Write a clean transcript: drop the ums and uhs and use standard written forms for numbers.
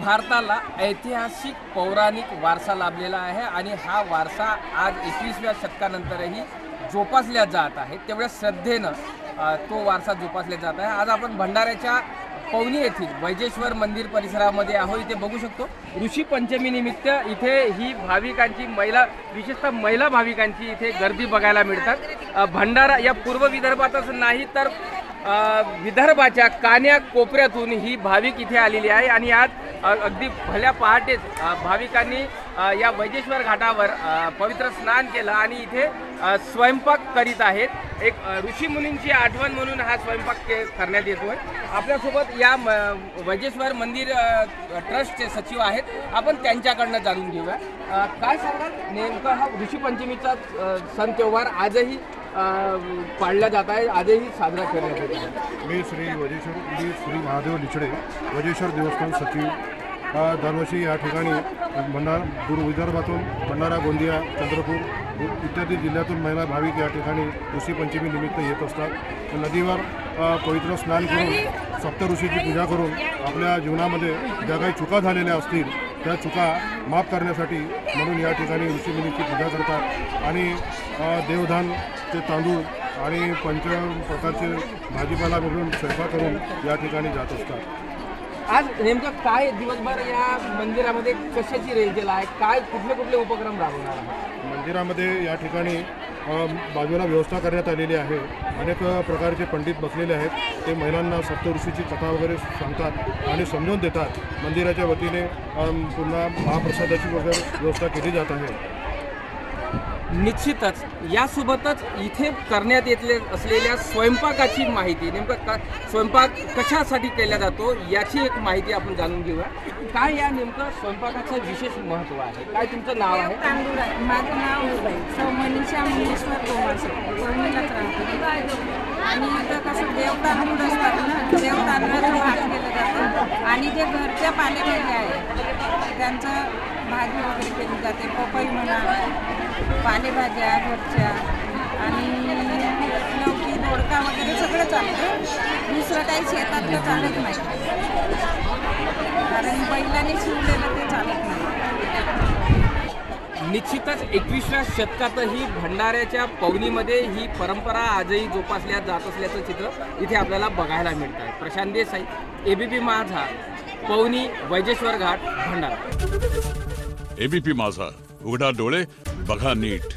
भारताला ऐतिहासिक पौराणिक वारसा लाभलेला आहे आणि हा वारसा आज 21व्या शतकानंतरही जोपासल्या जात आहे। तेवढ्या श्रद्धेनं तो वारसा जोपासला जात आहे। आज आपण भंडाऱ्याच्या पवनी येथील वैजेश्वर मंदिर परिसरामध्ये आहोत। इथे बघू शकतो ऋषी पंचमी निमित्त इथे ही भाविकांची विशेषतः महिला भाविकांची इथे गर्दी बघायला मिळतात। भंडारा या पूर्व विदर्भातच नाही तर विदर्भाच्या कान्या कोपऱ्यातून ही भाविक इथे आलेली आहे आणि आज अगदी भल्या पहाटेच भाविकांनी या वैजेश्वर घाटावर पवित्र स्नान केलं आणि इथे स्वयंपाक करीत आहेत। एक ऋषी मुनींची आठवण म्हणून हा स्वयंपाक करण्यात येतोय। आपल्यासोबत या वैजेश्वर मंदिर ट्रस्टचे सचिव आहेत, आपण त्यांच्याकडनं जाणून घेऊया। काय सांगाल नेमका हा ऋषी पंचमीचा सण त्योहार आजही पाळला जात आहे, आजही साजरा करण्यात येत आहे? मी श्री महादेव लिचडे वैजेश्वर देवस्थान सचिव। दरवर्षी या ठिकाणी दूर विदर्भातून भंडारा, गोंदिया, चंद्रपूर इत्यादी जिल्ह्यातून महिला भाविक या ठिकाणी ऋषी पंचमी निमित्त येत असतात। नदीवर पवित्र स्नान करून सप्तऋषीची पूजा करून आपल्या जीवनामध्ये ज्या काही चुका झालेल्या असतील त्या चुका माफ करण्यासाठी म्हणून या ठिकाणी ऋषी मुनीची पूजा करतात आणि देवधानचे तांदूळ आणि पंच प्रकारचे भाजीपाला मिळून स्वयंपाक करून या ठिकाणी जात असतात। आज नेमकं काय दिवसभर या मंदिरामध्ये कशाची रेंजल आहे, काय कुठले उपक्रम राबवणार आहे? मंदिरामध्ये या ठिकाणी बाजूला व्यवस्था करण्यात आलेली आहे। अनेक प्रकारचे पंडित बसलेले आहेत, ते महिलांना सप्तऋषीची कथा वगैरे सांगतात आणि समजून देतात। मंदिराच्या वतीने पुन्हा महाप्रसादाची वगैरे व्यवस्था केली जात आहे। निश्चितच यासोबतच इथे करण्यात येतले असलेल्या स्वयंपाकाची माहिती, नेमकं स्वयंपाक कशासाठी केला जातो याची एक माहिती आपण जाणून घेऊया। काय या नेमकं स्वयंपाकाचं विशेष महत्त्व आहे? काय तुमचं नाव आहे? तांदूळ आहे, माझं नाव उबाई सौमनीच्या मुनीश्वर पौर्णिलाच राहतो आणि इथं कसं देव तांदूळ असतात ना, देव तांदळाचं भात केलं जातं आणि जे घरच्या पालेभाज्या आहे त्यांचं भाजी वगैरे केली जाते। पपई म्हणा, पालेभाज्या घरच्या आणि लौकी, दोडका वगैरे सगळं चालतं। दुसरं काही शेतातलं चालत नाही, कारण बैलाने शिवलेलं ते चालत नाही। निश्चितच 21व्या शतकातही भंडाऱ्याच्या पवनीमध्ये ही परंपरा आजही जोपासल्या जात असल्याचं चित्र इथे आपल्याला बघायला मिळतं आहे। प्रशांत देसाई, एबीपी माझा, पवनी, वैजेश्वर घाट, भंडारा। एबीपी माझा, उघडा डोळे बघा नीट।